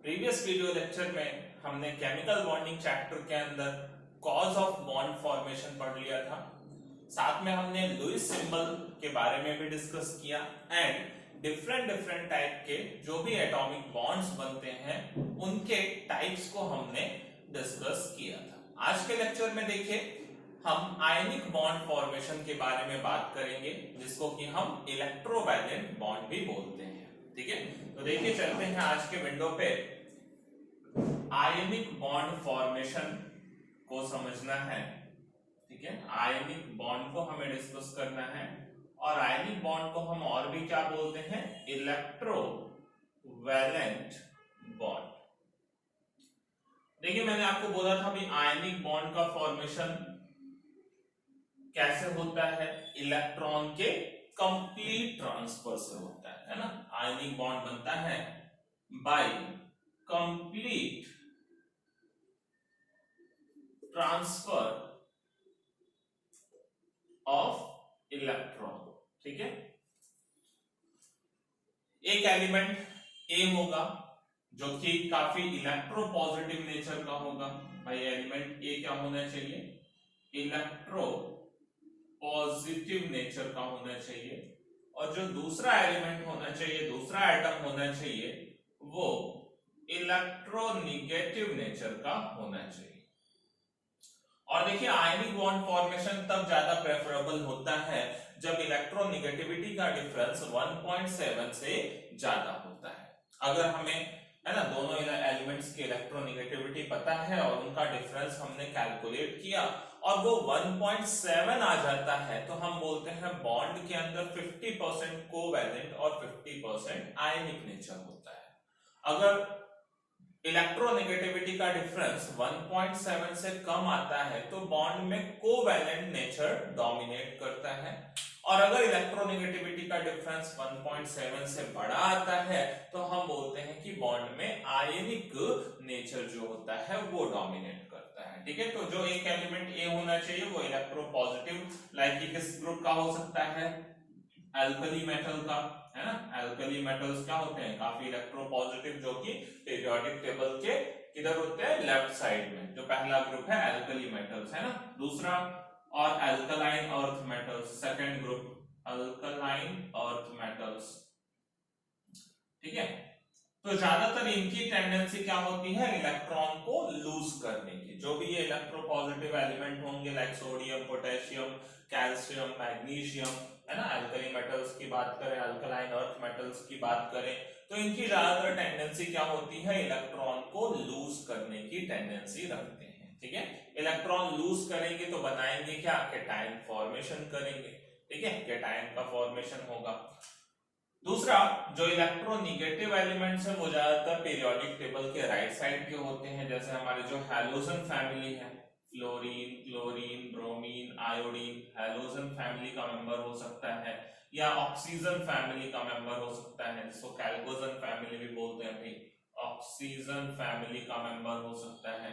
Previous video lecture में हमने chemical bonding chapter के अंदर कॉज ऑफ बॉन्ड फॉर्मेशन पढ़ लिया था। साथ में हमने लुईस सिंबल के बारे में भी डिस्कस किया एंड डिफरेंट टाइप के जो भी एटॉमिक बॉन्ड्स बनते हैं उनके टाइप्स को हमने डिस्कस किया था। आज के लेक्चर में देखिए हम आयनिक बॉन्ड फॉर्मेशन के बारे में बात करेंगे, जिसको कि हम इलेक्ट्रोवैलेंट बॉन्ड भी बोलते हैं। ठीक है, तो देखिए चलते हैं आज के विंडो पे। आयनिक बॉन्ड फॉर्मेशन को समझना है। ठीक है, आयनिक बॉन्ड को हमें डिस्कस करना है और आयनिक बॉन्ड को हम और भी क्या बोलते हैं? Electrovalent bond. देखिए मैंने आपको बोला था भी आयनिक बॉन्ड का फॉर्मेशन कैसे होता है? इलेक्ट्रॉन के कंप्लीट ट्रांसफर से होता है ना। आयनिक बॉन्ड बनता है by complete transfer of electron. ठीक है, एक एलिमेंट ए होगा जो कि काफी इलेक्ट्रोपॉजिटिव नेचर का होगा। भाई एलिमेंट ए क्या होना चाहिए? इलेक्ट्रो पॉजिटिव नेचर का होना चाहिए। और जो दूसरा एलिमेंट होना चाहिए, दूसरा एटम होना चाहिए, वो इलेक्ट्रोनेगेटिव नेचर का होना चाहिए। और देखिए आयनिक बॉन्ड फॉर्मेशन तब ज्यादा प्रेफरेबल होता है जब इलेक्ट्रोनेगेटिविटी का डिफरेंस 1.7 से ज्यादा होता है। अगर हमें है ना दोनों एलिमेंट्स की इलेक्ट्रोनेगेटिविटी पता है और उनका डिफरेंस हमने कैलकुलेट किया और वो 1.7 आ जाता है, तो हम बोलते हैं बॉन्ड के अंदर 50% कोवैलेंट और 50% आयनिक नेचर होता है। अगर इलेक्ट्रोनेगेटिविटी का डिफरेंस 1.7 से कम आता है तो बॉन्ड में कोवैलेंट नेचर डोमिनेट करता है, और अगर इलेक्ट्रोनेगेटिविटी का डिफरेंस 1.7 से बड़ा आता है तो हम बोलते हैं कि बॉन्ड में आयनिक नेचर जो होता है वो डोमिनेट करता है। ठीक है, तो जो एक एलिमेंट ए होना चाहिए वो इलेक्ट्रोपॉजिटिव, लाइक कि किस ग्रुप का हो सकता है? एल्कली मेटल का, है ना। एल्कली मेटल्स क्या होते हैं? काफी इलेक्ट्रोपॉजिटिव, जो कि पीरियोडिक टेबल के किधर होते हैं? लेफ्ट साइड में। जो पहला ग्रुप है एल्कली मेटल्स, है ना। दूसरा और alkaline earth metals, second group alkaline earth metals. ठीक है, तो ज्यादातर इनकी टेंडेंसी क्या होती है? इलेक्ट्रॉन को लूज करने की। जो भी ये इलेक्ट्रोपॉजिटिव एलिमेंट होंगे like sodium, potassium, calcium, magnesium, है ना। अल्कली मेटल्स की बात करें, अल्कलाइन अर्थ मेटल्स की बात करें, तो इनकी ज्यादातर टेंडेंसी क्या होती है? इलेक्ट्रॉन को लूज करने की टेंडेंसी रखते हैं। ठीक है, इलेक्ट्रॉन लूज करेंगे तो बनाएंगे क्या? कैटायन फॉर्मेशन करेंगे। ठीक है, कैटायन का फॉर्मेशन होगा। दूसरा, जो इलेक्ट्रोनेगेटिव एलिमेंट्स हैं वो ज्यादातर पीरियोडिक टेबल के राइट साइड के होते हैं, जैसे हमारे जो हैलोजन फैमिली है, fluorine, chlorine, bromine, iodine, halogen family का मेंबर हो सकता है, या ऑक्सीजन फैमिली का मेंबर हो सकता है, जिसको कैल्कोजन फैमिली भी बोलते हैं। भाई ऑक्सीजन फैमिली का मेंबर हो सकता है।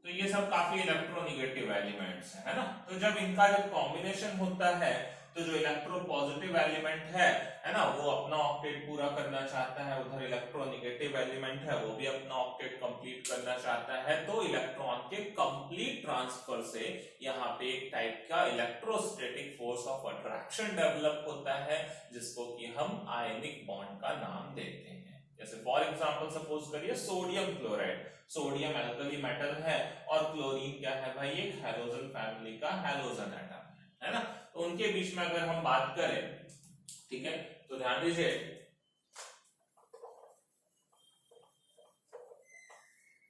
तो ये सब काफी इलेक्ट्रोनेगेटिव एलिमेंट्स है ना। तो जब इनका जब कॉम्बिनेशन होता है तो जो इलेक्ट्रोपॉजिटिव एलिमेंट है ना, वो अपना ऑक्टेट पूरा करना चाहता है, उधर इलेक्ट्रोनेगेटिव एलिमेंट है वो भी अपना ऑक्टेट कंप्लीट करना चाहता है। तो इलेक्ट्रॉन के कंप्लीट ट्रांसफर से यहाँ पे एक टाइप का electrostatic force of attraction develop होता है, जिसको कि हम आयनिक बॉन्ड का नाम देते हैं। जैसे फॉर एग्जांपल सपोज करिए sodium chloride, sodium alkali metal है और क्लोरीन क्या है भाई? एक हैलोजन फैमिली का हैलोजन एटम है ना। तो उनके बीच में अगर हम बात करें, ठीक है, तो ध्यान दीजिए,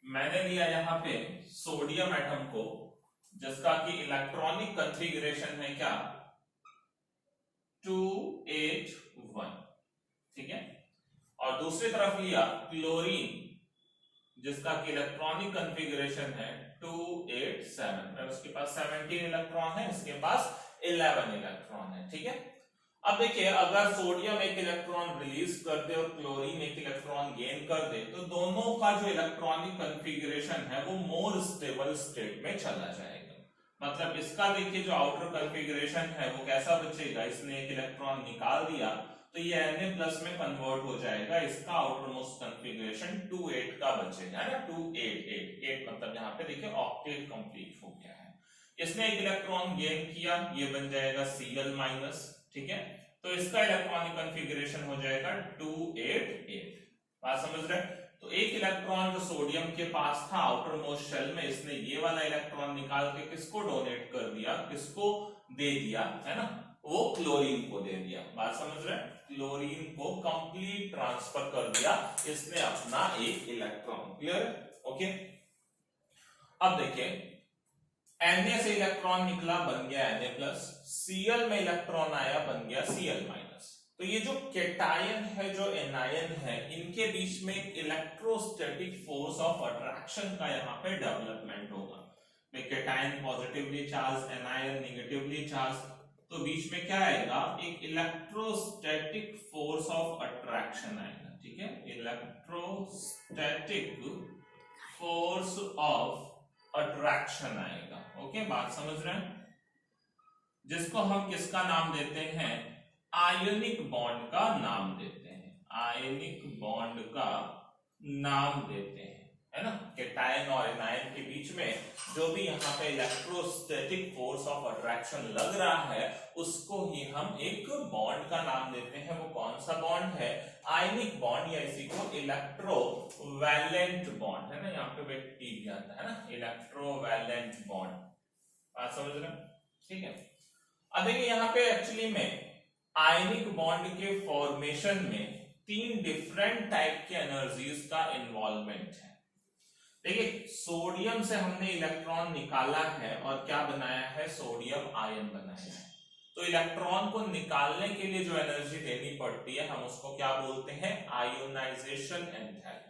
मैंने लिया यहाँ पे सोडियम एटम को, जिसका कि इलेक्ट्रॉनिक कॉन्फ़िगरेशन है क्या? 281। ठीक है, और दूसरी तरफ लिया क्लोरीन, जिसका कि इलेक्ट्रॉनिक कॉन्फ़िगरेशन है 287। उसके पास 17 इलेक्ट्रॉन है, इसके पास 11 इलेक्ट्रॉन है। ठीक है, अब देखिए अगर सोडियम एक इलेक्ट्रॉन रिलीज कर दे और क्लोरीन एक इलेक्ट्रॉन गेन कर दे, तो दोनों का जो इलेक्ट्रॉनिक कॉन्फ़िगरेशन है वो मोर स्टेबल स्टेट में चला जाएगा। मतलब इसका देखिए जो आउटर कॉन्फ़िगरेशन है वो कैसा बचेगा? इसने एक इलेक्ट्रॉन निकाल दिया तो ये Na+ में कन्वर्ट हो जाएगा, इसका आउटर मोस्ट कॉन्फ़िगरेशन 2 8 का बचेगा, है ना। 2 8 8 8 मतलब यहाँ पे देखिए ऑक्टेट कंप्लीट हो गया है। इसने एक इलेक्ट्रॉन गेन किया, ये बन जाएगा Cl-, ठीक है। तो इसका इलेक्ट्रॉनिक कॉन्फ़िगरेशन हो जाएगा 2 8 8। बात समझ रहे हैं। तो एक इलेक्ट्रॉन जो सोडियम के पास था आउटर मोस्ट शेल में, इसने ये वाला इलेक्ट्रॉन निकाल के किसको डोनेट कर दिया, किसको दे दिया, है ना, वो क्लोरीन को दे दिया। बात समझ रहे हैं। क्लोरीन को कंप्लीट ट्रांसफर कर दिया इसने अपना एक इलेक्ट्रॉन। क्लियर है? ओके। अब देखिए Na से इलेक्ट्रॉन निकला, बन गया Na+, Cl में इलेक्ट्रॉन आया, बन गया Cl-। तो ये जो कैटायन है, जो एनायन है, इनके बीच में एक इलेक्ट्रोस्टैटिक फोर्स ऑफ अट्रैक्शन का यहाँ पे डेवलपमेंट होगा। Cation positively charge, anion negatively charge, तो बीच में क्या आएगा, एक इलेक्ट्रोस्टैटिक फोर्स ऑफ अट्रैक्शन आएगा, ठीक है। इलेक्ट्रोस्टैटिक फोर्स ऑफ अट्रैक्शन आएगा। ओके, बात समझ रहे हैं। जिसको हम किसका नाम देते हैं, आयनिक बॉन्ड का नाम देते हैं, आयनिक बॉन्ड का नाम देते हैं, है ना। कैटायन और एनायन के बीच में जो भी यहाँ पे इलेक्ट्रोस्टैटिक फोर्स ऑफ अट्रैक्शन लग रहा है, उसको ही हम एक बॉन्ड का नाम देते हैं। वो कौन सा बॉन्ड है, आयनिक बॉन्ड, या इसी को इलेक्ट्रोवैलेंट बॉन्ड, है ना। यहाँ पे टी भी आता है ना, इलेक्ट्रोवैलेंट बॉन्ड। बात समझ रहे हैं, ठीक है। अब देखिए यहाँ पे एक्चुअली में आयनिक बॉन्ड के फॉर्मेशन में 3 डिफरेंट टाइप के एनर्जीज का इन्वॉल्वमेंट है। देखिए सोडियम से हमने इलेक्ट्रॉन निकाला है और क्या बनाया है, सोडियम आयन बनाया है। तो इलेक्ट्रॉन को निकालने के लिए जो एनर्जी देनी पड़ती है, हम उसको क्या बोलते हैं, आयोनाइजेशन एंथैल्पी।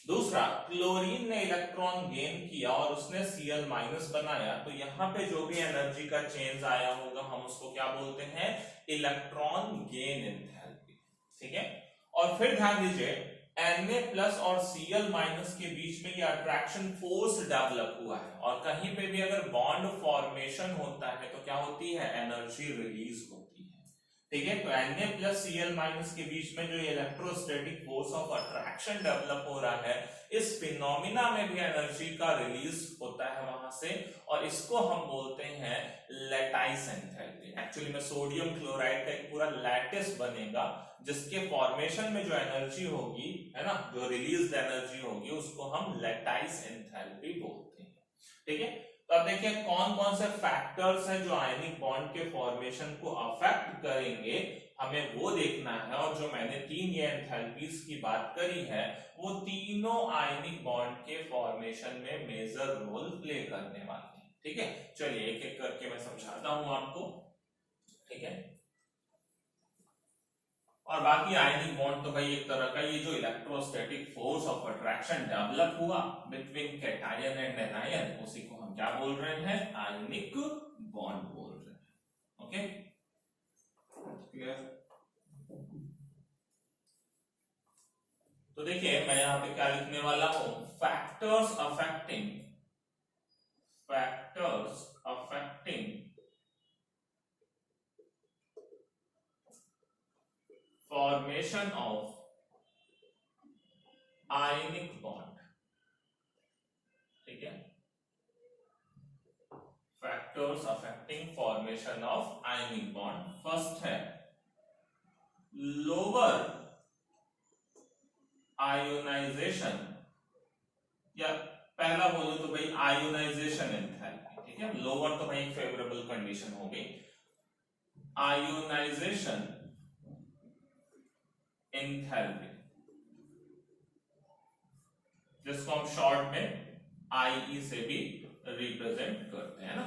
दूसरा, क्लोरीन ने इलेक्ट्रॉन गेन किया और उसने Cl- बनाया, तो यहाँ पे जो भी एनर्जी का चेंज आया होगा, हम उसको क्या बोलते हैं, इलेक्ट्रॉन गेन एंथैल्पी, ठीक है। और फिर ध्यान दीजिए Na+ और Cl- के बीच में ये अट्रैक्शन फोर्स डेवलप हुआ है, और कहीं पे भी अगर बॉन्ड फॉर्मेशन होता है तो क्या होती है, एनर्जी रिलीज होती है, ठीक है। तो Na+ Cl- के बीच में जो electrostatic force of attraction develop हो रहा है, इस फिनोमिना में भी एनर्जी का रिलीज होता है वहां से, और इसको हम बोलते हैं लैटिस एंथैल्पी। एक्चुअली में सोडियम क्लोराइड का एक पूरा लैटिस बनेगा, जिसके फॉर्मेशन में जो एनर्जी होगी, है ना, जो रिलीज्ड एनर्जी होगी, उसको हम लैटिस एंथैल्पी बोलते हैं, ठीक है। तो अब देखिए कौन कौन से फैक्टर्स हैं जो आयनिक बॉन्ड के फॉर्मेशन को अफेक्ट करेंगे, हमें वो देखना है। और जो मैंने 3 ये एंथैल्पीज की बात करी है, वो तीनों आयनिक बॉन्ड के फॉर्मेशन में मेजर रोल प्ले करने वाले हैं, ठीक है। चलिए एक एक करके मैं समझाता हूं आपको, ठीक है। और बाकी आयनिक बॉन्ड तो भाई एक तरह का ये जो electrostatic force of attraction develop हुआ बिटवीन कैटायन एंड एनायन, उसी को हम क्या बोल रहे हैं, आयनिक बॉन्ड बोल रहे हैं। Okay, clear. तो देखिए मैं यहां पे क्या लिखने वाला हूं, factors affecting formation of ionic bond, ठीक है। Factors affecting formation of ionic bond, first है लोअर आयोनाइजेशन, या पहला बोलो तो भाई आयोनाइजेशन एंथैल्पी, ठीक है। लोअर तो भाई एक फेवरेबल कंडीशन हो गई, आयोनाइजेशन एंथैल्पी, जिसको हम शॉर्ट में आईई से भी रिप्रेजेंट करते हैं ना।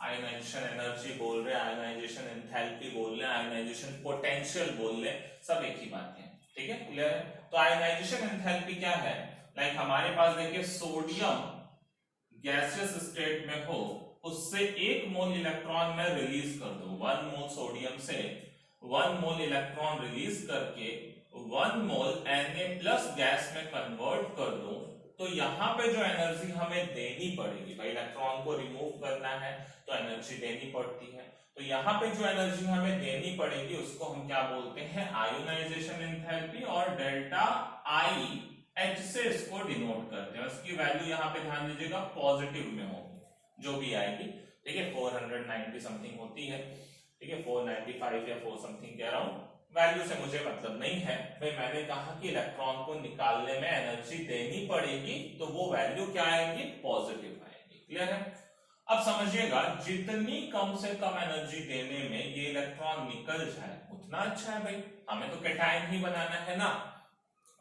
आयोनाइजेशन एनर्जी बोल रहे हैं, आयोनाइजेशन एंथैल्पी बोल रहे हैं, आयोनाइजेशन पोटेंशियल बोल रहे हैं, सब एक ही बात है, ठीक है, क्लियर है। तो आयोनाइजेशन एंथैल्पी क्या है, लाइक हमारे पास देखिए सोडियम गैसियस स्टेट में हो, उससे 1 मोल इलेक्ट्रॉन में रिलीज कर दो, 1 मोल सोडियम से 1 मोल इलेक्ट्रॉन रिलीज करके 1 मोल Na+ गैस में कन्वर्ट कर दूं, तो यहाँ पे जो एनर्जी हमें देनी पड़ेगी भाई, इलेक्ट्रॉन को रिमूव करना है तो एनर्जी देनी पड़ती है, तो यहाँ पे जो एनर्जी हमें देनी पड़ेगी उसको हम क्या बोलते हैं, आयोनाइजेशन एंथैल्पी, और डेल्टा आई एच से इसको डिनोट करते हैं। उसकी वैल्यू यहाँ पे ध्यान दीजिएगा पॉजिटिव में होगी जो भी आएगी, ठीक है, 490 समथिंग होती है, ठीक है, 495 या 4 समथिंग कह रहा हूँ, वैल्यू से मुझे मतलब नहीं है भाई। मैंने कहा कि इलेक्ट्रॉन को निकालने में एनर्जी देनी पड़ेगी, तो वो वैल्यू क्या आएगी, पॉजिटिव आएगी। क्लियर है? अब समझिएगा, जितनी कम से कम एनर्जी देने में ये इलेक्ट्रॉन निकल जाए उतना अच्छा है भाई। हमें तो कैटायन ही बनाना है ना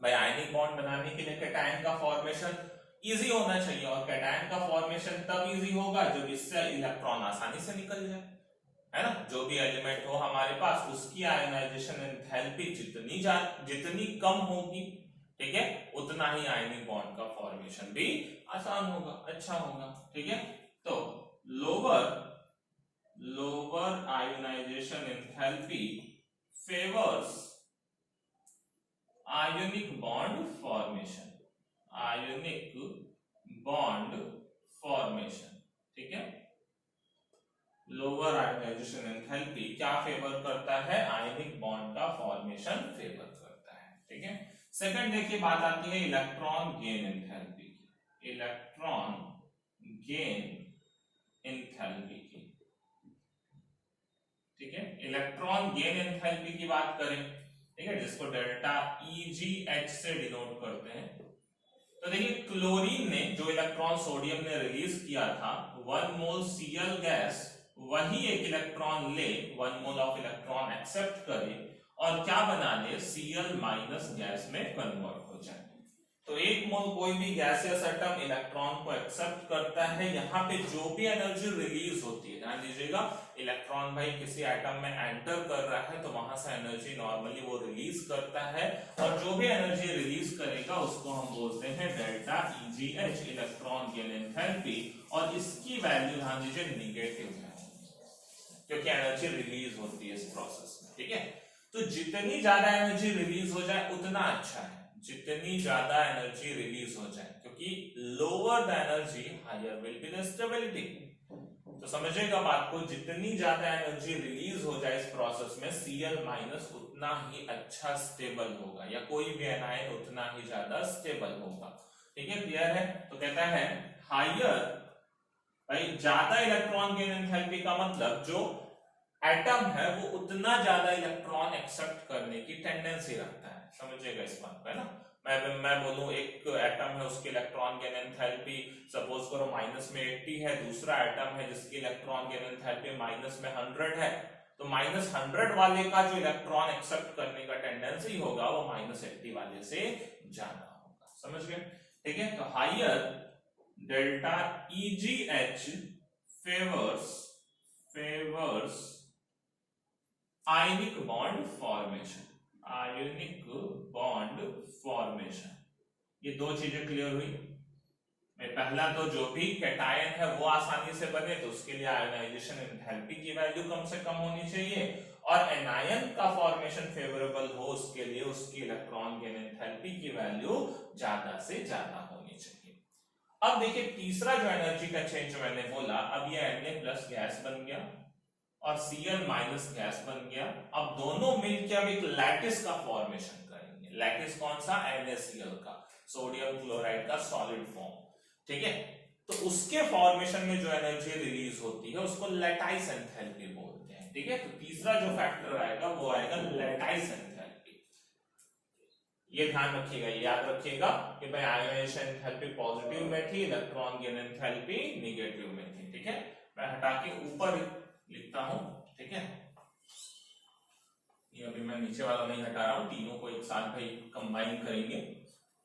भाई, आयनिक बॉन्ड बनाने के लिए कैटायन का फॉर्मेशन इजी होना चाहिए, और कैटायन का फॉर्मेशन तब इजी होगा जब इससे इलेक्ट्रॉन आसानी से निकल जाए, है ना। जो भी एलिमेंट हो हमारे पास, उसकी आयोनाइजेशन एंथैल्पी जितनी कम होगी, ठीक है, उतना ही आयनिक बॉन्ड का फॉर्मेशन भी आसान होगा, अच्छा होगा, ठीक है। तो lower ionisation enthalpy favours ionic bond formation, ठीक है। लोअर आयोनाइजेशन एंथैल्पी क्या फेवर करता है, आयनिक बॉन्ड का फॉर्मेशन फेवर करता है, ठीक है। सेकंड देखिए, बात आती है इलेक्ट्रॉन गेन एंथैल्पी की, इलेक्ट्रॉन गेन एंथैल्पी की, ठीक है। इलेक्ट्रॉन गेन एंथैल्पी की बात करें, ठीक है, जिसको डेल्टा EgH से डिनोट करते हैं, तो देखिए क्लोरीन ने जो इलेक्ट्रॉन सोडियम ने रिलीज किया था, 1 मोल Cl गैस वही एक इलेक्ट्रॉन ले, 1 मोल ऑफ इलेक्ट्रॉन एक्सेप्ट करे और क्या बना ले, Cl माइनस गैस में कन्वर्ट हो जाए। तो 1 मोल कोई भी गैसियस एटम इलेक्ट्रॉन को एक्सेप्ट करता है, यहाँ पे जो भी एनर्जी रिलीज होती है, ध्यान दीजिएगा, इलेक्ट्रॉन भाई किसी एटम में एंटर कर रहा है तो वहां से एनर्जी नॉर्मली वो रिलीज करता है, और जो भी एनर्जी रिलीज करेगा उसको हम बोलते हैं delta EgH, electron gain enthalpy, और इसकी वैल्यू ध्यान दीजिए निगेटिव है क्योंकि एनर्जी रिलीज होती है इस प्रोसेस में, ठीक है। तो जितनी ज्यादा एनर्जी रिलीज हो जाए उतना अच्छा है, जितनी ज्यादा एनर्जी रिलीज हो जाए, क्योंकि lower the energy higher will be the stability. तो समझिएगा बात को, जितनी ज्यादा एनर्जी रिलीज हो जाए इस प्रोसेस में, Cl माइनस उतना ही अच्छा स्टेबल होगा, या कोई भी एनायन उतना ही ज्यादा स्टेबल होगा, ठीक है। क्लियर है? तो कहता है हायर, भाई ज्यादा इलेक्ट्रॉन गेन एंथैल्पी का मतलब जो एटम है वो उतना ज्यादा इलेक्ट्रॉन एक्सेप्ट करने की टेंडेंसी रखता है, समझिएगा इस बात को, है ना। मैं बोलूं एक एटम है, उसकी इलेक्ट्रॉन गेन एंथैल्पी सपोज करो माइनस में 80 है, दूसरा एटम है जिसकी इलेक्ट्रॉन गेन एंथैल्पी माइनस में 100 है, तो माइनस 100 वाले का जो इलेक्ट्रॉन एक्सेप्ट करने का टेंडेंसी होगा वो माइनस 80 वाले से ज्यादा होगा, समझ गए, ठीक है। तो higher delta EgH favours ionic bond formation, ये दो चीजें क्लियर हुई। पहला तो जो भी कैटायन है वो आसानी से बने तो उसके लिए आयोनाइजेशन एंथैल्पी की वैल्यू कम से कम होनी चाहिए, और एनायन का फॉर्मेशन फेवरेबल हो उसके लिए उसकी इलेक्ट्रॉन गेन एंथैल्पी की वैल्यू ज्यादा से ज्यादा होनी चाहिए। अब देखिए तीसरा जो एनर्जी का चेंज जो मैंने बोला, अब ये Na प्लस गैस बन गया और Cl माइनस गैस बन गया। अब दोनों मिलकर अब एक लैटिस का फॉर्मेशन करेंगे। लैटिस कौन सा? NaCl का, सोडियम क्लोराइड का सॉलिड फॉर्म, ठीक है। तो उसके फॉर्मेशन में जो एनर्जी रिलीज होती है उसको लैटाइस एंथैल्पी बोलते हैं, ठीक है। तो तीसरा जो फैक्टर आएगा वो आएगा लैटाइस एंथैल्पी। ये ध्यान रखिएगा, याद रखिएगा कि भाई आयोनाइजेशन एंथैल्पी पॉजिटिव में थी, इलेक्ट्रॉन गेन एंथैल्पी नेगेटिव में थी, ठीक है। मैं हटा के ऊपर लिखता हूं, ठीक है। ये अभी मैं नीचे वाला नहीं हटा रहा हूं, तीनों को एक साथ भाई कंबाइन करेंगे।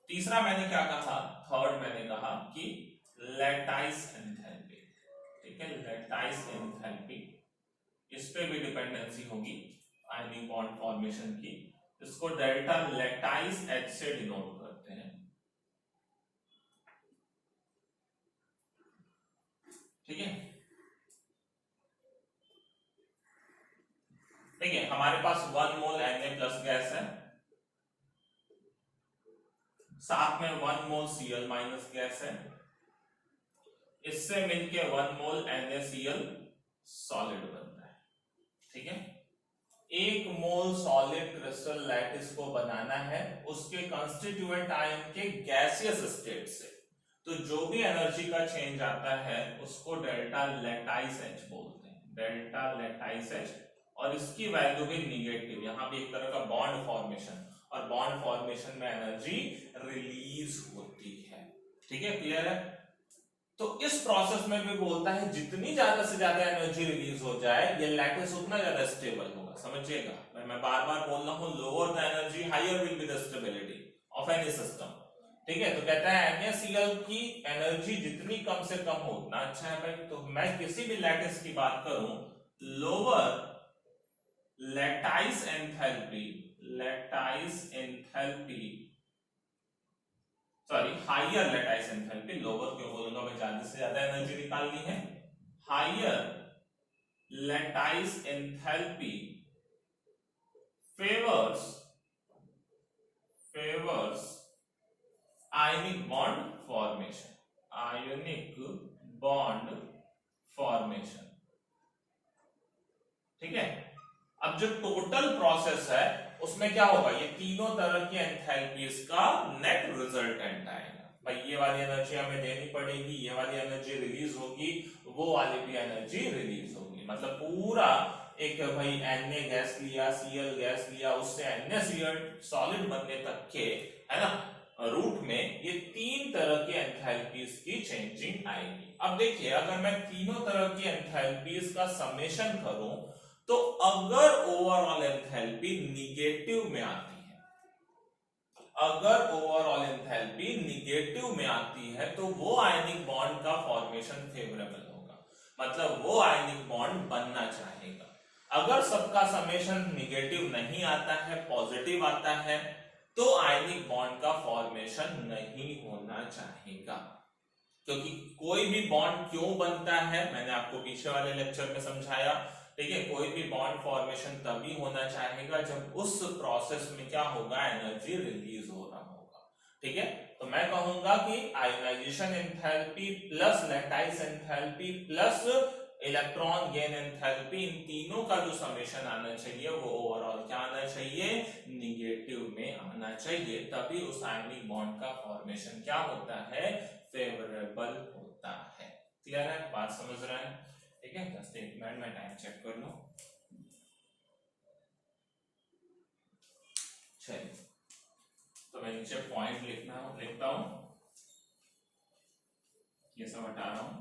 तीसरा मैंने क्या कहा, थर्ड मैंने कहा कि लैटाइस एंथैल्पी, ठीक है। लैटाइस एंथैल्पी, इस पे भी डिपेंडेंसी होगी आयनिक बॉन्ड फॉर्मेशन की। इसको डेल्टा लैटाइस H से डिनोट करते हैं, ठीक है। देखिए हमारे पास 1 मोल Na प्लस गैस है, साथ में 1 मोल Cl माइनस गैस है, इससे मिलके 1 मोल NaCl सॉलिड बनता है। ठीक है, 1 मोल सॉलिड क्रिस्टल लैटिस को बनाना है उसके कंस्टिट्यूएंट आयन के गैसियस स्टेट से, तो जो भी एनर्जी का चेंज आता है उसको डेल्टा लैटाइस H बोलते हैं, डेल्टा लैटाइस H, और इसकी वैल्यू भी निगेटिव, यहां भी एक तरह का बॉन्ड फॉर्मेशन, और बॉन्ड फॉर्मेशन में एनर्जी रिलीज होती है। ठीक है, क्लियर है? तो इस प्रोसेस में भी बोलता है जितनी ज्यादा से ज्यादा एनर्जी रिलीज हो जाए ये लैटिस उतना ज्यादा स्टेबल होगा। समझिएगा, मैं बार बार बोल रहा हूं, lower the energy higher will be the stability of any system. ठीक है, तो कहता है NaCl की एनर्जी जितनी कम से कम हो उतना अच्छा है भाई। तो मैं किसी भी लैटिस की बात करूं, lower lattice enthalpy, sorry higher lattice enthalpy, lower क्यों बोलूंगा मैं, ज्यादा से ज्यादा एनर्जी निकालनी है, higher lattice enthalpy favours ionic bond formation, ionic bond formation. ठीक है, अब जो टोटल प्रोसेस है उसमें क्या होगा, ये तीनों तरह की एंथैल्पीज का नेट रिजल्टेंट आएगा। भाई ये वाली एनर्जी हमें देनी पड़ेगी, ये वाली एनर्जी रिलीज होगी, वो वाली भी एनर्जी रिलीज होगी, मतलब पूरा एक भाई Na गैस लिया, Cl गैस लिया, उससे NaCl सॉलिड बनने तक के, है ना, रूट में ये तीन तरह की एंथैल्पीज की चेंजिंग आएगी। अब देखिए, अगर मैं तीनों तरह की एंथैल्पीज का समेशन करूं तो अगर ओवरऑल एंथैल्पी निगेटिव में आती है, अगर ओवरऑल एंथैल्पी निगेटिव में आती है तो वो आयनिक बॉन्ड का फॉर्मेशन फेवरेबल होगा, मतलब वो आयनिक बॉन्ड बनना चाहेगा। अगर सबका समेशन निगेटिव नहीं आता है, पॉजिटिव आता है, तो आयनिक बॉन्ड का फॉर्मेशन नहीं होना चाहेगा। क्योंकि कोई भी बॉन्ड क्यों बनता है मैंने आपको पीछे वाले लेक्चर में समझाया। ठीक है, कोई भी बॉन्ड फॉर्मेशन तभी होना चाहेगा जब उस प्रोसेस में क्या होगा, एनर्जी रिलीज हो रहा होगा। ठीक है, तो मैं कहूंगा कि ionisation enthalpy plus lattice enthalpy plus electron gain enthalpy, इन तीनों का जो समेशन आना चाहिए वो ओवरऑल क्या आना चाहिए, निगेटिव में आना चाहिए, तभी उस आयनिक बॉन्ड का फॉर्मेशन क्या होता है, फेवरेबल होता है। क्लियर है, बात समझ रहे हैं? ठीक है, जस्ट एक मिनट में टाइम चेक कर लो। चलिए, तो मैं नीचे पॉइंट लिखता हूं, ये सब हटा रहा हूं।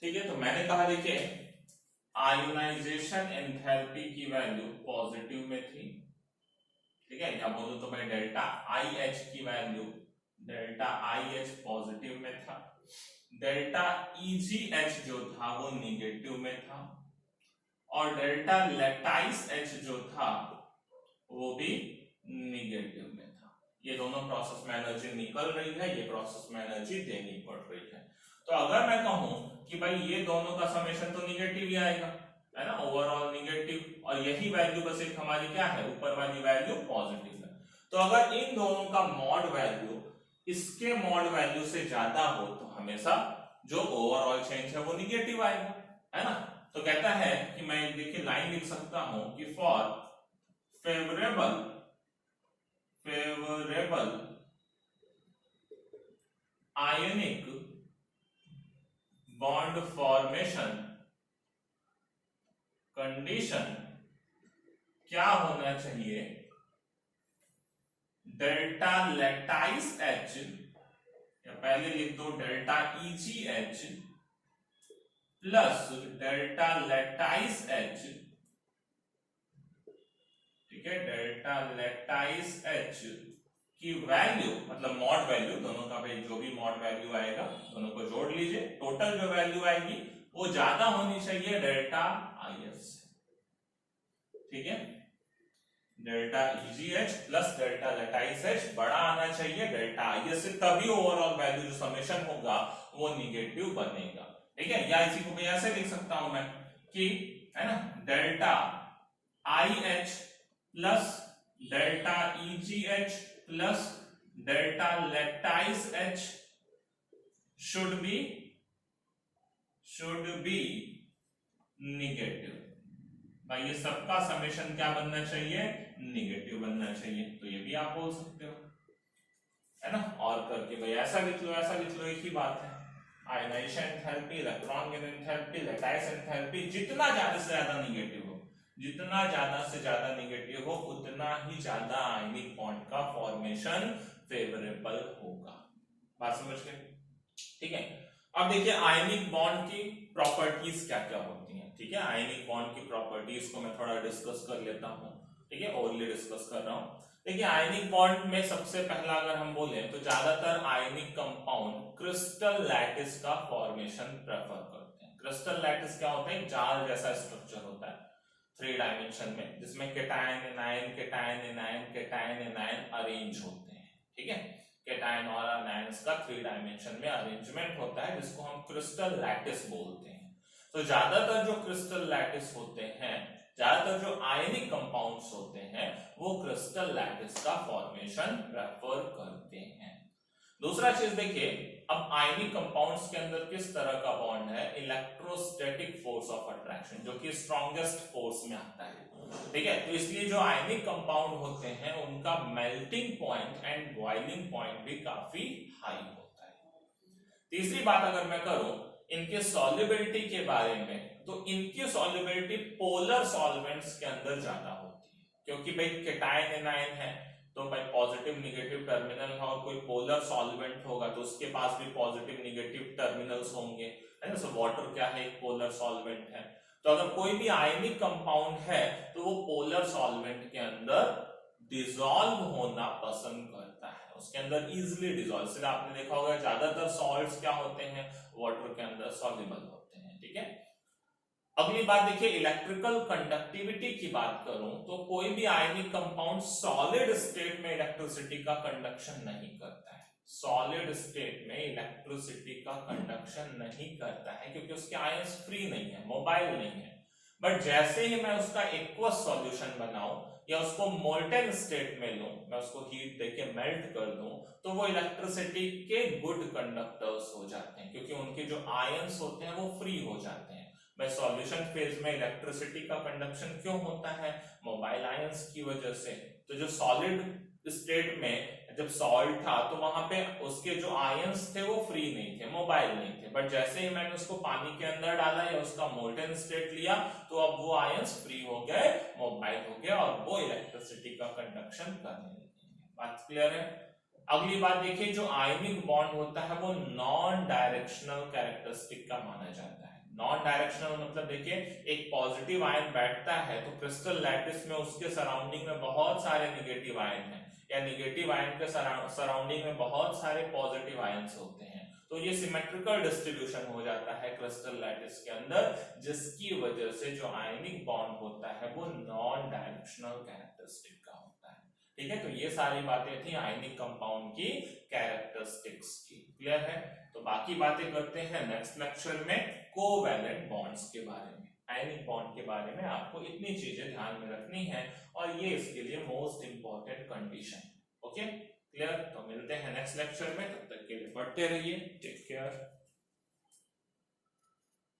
ठीक है, तो मैंने कहा देखिए आयोनाइजेशन एंथैल्पी की वैल्यू पॉजिटिव में थी। ठीक है, या बोलूं तो मैं डेल्टा IH की वैल्यू, डेल्टा IH पॉजिटिव में था, डेल्टा EgH जो था वो निगेटिव में था, और डेल्टा लैटाइस H जो था वो भी निगेटिव में था। ये दोनों प्रोसेस में एनर्जी निकल रही है, ये प्रोसेस में एनर्जी देनी पड़ रही है। तो अगर मैं कहूं कि भाई ये दोनों का समेशन तो निगेटिव ही आएगा, है ना, ओवरऑल निगेटिव, और यही वैल्यू बस एक हमारी क्या है, ऊपर वाली वैल्यू पॉजिटिव है। तो अगर इन दोनों का मॉड वैल्यू इसके मॉड वैल्यू से ज्यादा हो तो हमेशा जो ओवरऑल चेंज है वो निगेटिव आएगा, है ना। तो कहता है कि मैं देखिए लाइन लिख सकता हूं कि for favourable ionic bond formation condition क्या होना चाहिए, डेल्टा लैटाइस H, या पहले लिख दो delta EgH plus delta lattice H। ठीक है, डेल्टा लैटाइस H की वैल्यू मतलब मॉड वैल्यू, दोनों का भाई जो भी मॉड वैल्यू आएगा दोनों को जोड़ लीजिए, टोटल जो वैल्यू आएगी वो ज्यादा होनी चाहिए डेल्टा IS से। ठीक है, delta EgH plus delta lattice H बड़ा आना चाहिए डेल्टा IS से, तभी ओवरऑल वैल्यू जो समेशन होगा वो निगेटिव बनेगा। ठीक है, या इसी को मैं ऐसे लिख सकता हूं मैं कि, है ना, delta IH plus delta EgH plus delta lattice H should be negative. भाई ये सबका समेशन क्या बनना चाहिए, निगेटिव बनना चाहिए। तो ये भी आप बोल सकते हो, है ना, और करके भाई ऐसा लिख लो, ऐसा लिख लो, एक ही बात है। Ionization enthalpy, electron gain enthalpy, lattice enthalpy जितना ज्यादा से ज्यादा निगेटिव हो, जितना ज्यादा से ज्यादा निगेटिव हो, उतना ही ज्यादा आयनिक बॉन्ड का फॉर्मेशन फेवरेबल होगा। बात समझ गए? ठीक है, अब देखिए आयनिक बॉन्ड की प्रॉपर्टीज क्या क्या होती हैं। ठीक है, आयनिक बॉन्ड की प्रॉपर्टीज को मैं थोड़ा डिस्कस कर लेता हूं। ठीक है, ओरली डिस्कस कर रहा हूं। देखिए आयनिक बॉन्ड में सबसे पहला अगर हम बोले तो ज्यादातर आयनिक कंपाउंड क्रिस्टल लैटिस का फॉर्मेशन प्रेफर करते हैं। क्रिस्टल लैटिस क्या होता है, जाल जैसा स्ट्रक्चर होता है 3 डायमेंशन में, जिसमें cation anion cation anion cation anion arrange होते हैं। ठीक है, केटायन और आयन्स का 3 डायमेंशन में अरेंजमेंट होता है, जिसको हम क्रिस्टल लैटिस बोलते हैं। तो ज्यादातर जो क्रिस्टल लैटिस होते हैं, ज्यादातर जो आयनिक कंपाउंड्स होते हैं, वो क्रिस्टल लैटिस का फॉर्मेशन प्रेफर करते हैं। दूसरा चीज देखिए, अब आयनिक कंपाउंड्स के अंदर किस तरह का बॉन्ड है, इलेक्ट्रोस्टैटिक फोर्स ऑफ अट्रैक्शन, जो कि स्ट्रॉन्गेस्ट फोर्स में आता है। ठीक है, तो इसलिए जो आयनिक कंपाउंड होते हैं उनका melting point and boiling point भी काफी हाई होता है। तीसरी बात अगर मैं करूं इनके सॉल्युबिलिटी के बारे में, तो इनकी सॉल्युबिलिटी पोलर सॉल्वेंट्स के अंदर ज्यादा होती है, क्योंकि भाई केटायन एनायन है तो भाई पॉजिटिव निगेटिव टर्मिनल है, और कोई पोलर सॉल्वेंट होगा तो उसके पास भी पॉजिटिव निगेटिव टर्मिनल्स होंगे, है ना। सो वाटर क्या है, एक पोलर सॉल्वेंट है। तो अगर कोई भी आयनिक कंपाउंड है तो वो पोलर सॉल्वेंट के अंदर डिसॉल्व होना पसंद करता है, उसके अंदर इजीली डिसॉल्व। इसलिए आपने देखा होगा ज्यादातर सॉल्ट्स क्या होते हैं, वाटर के अंदर सॉल्युबल होते हैं। ठीक है, अगली बात देखिए, इलेक्ट्रिकल कंडक्टिविटी की बात करूं तो कोई भी आयनिक कंपाउंड सॉलिड स्टेट में इलेक्ट्रिसिटी का कंडक्शन नहीं करता है। सॉलिड स्टेट में इलेक्ट्रिसिटी का कंडक्शन नहीं करता है, क्योंकि उसके आयंस फ्री नहीं है, मोबाइल नहीं है। बट जैसे ही मैं उसका एक्वस सॉल्यूशन बनाऊं या उसको मोल्टेन स्टेट में लूं, मैं उसको हीट देके मेल्ट कर दूं, तो वो इलेक्ट्रिसिटी के गुड कंडक्टर्स हो जाते हैं, क्योंकि उनके जो आयंस होते हैं वो फ्री हो जाते हैं। भाई सॉल्यूशन फेज में इलेक्ट्रिसिटी का कंडक्शन क्यों होता है, मोबाइल आयंस की वजह से। तो जो सॉलिड स्टेट में जब सॉल्ट था तो वहां पे उसके जो आयंस थे वो फ्री नहीं थे, मोबाइल नहीं थे। बट जैसे ही मैंने उसको पानी के अंदर डाला या उसका मोल्टेन स्टेट लिया, तो अब वो आयंस फ्री हो गए, मोबाइल हो गया, और वो इलेक्ट्रिसिटी का कंडक्शन करने लगे। बात क्लियर है? अगली बात देखिए, जो आयनिक बॉन्ड होता है वो नॉन डायरेक्शनल कैरेक्टरिस्टिक का माना जाता है। नॉन डायरेक्शनल मतलब देखिए, एक पॉजिटिव आयन बैठता है तो क्रिस्टल लैटिस में उसके सराउंडिंग में बहुत सारे नेगेटिव आयन हैं, या नेगेटिव आयन के सराउंडिंग में बहुत सारे पॉजिटिव आयंस होते हैं। तो ये सिमेट्रिकल डिस्ट्रीब्यूशन हो जाता है क्रिस्टल लैटिस के अंदर, जिसकी वजह से जो आयनिक बॉन्ड होता है वो नॉन डायरेक्शनल कैरेक्टरिस्टिक का होता है। ठीक है, तो ये सारी बातें थी आयनिक कंपाउंड की कैरेक्टरिस्टिक्स की। क्लियर है? तो बाकी बातें करते हैं नेक्स्ट लेक्चर में कोवैलेंट बॉन्ड्स के बारे में। आयनिक बॉन्ड के बारे में आपको इतनी चीजें ध्यान में रखनी है, और ये इसके लिए most important condition. Okay, clear? तो मिलते हैं नेक्स्ट लेक्चर में, तब तक के लिए पढ़ते रहिए। Take care.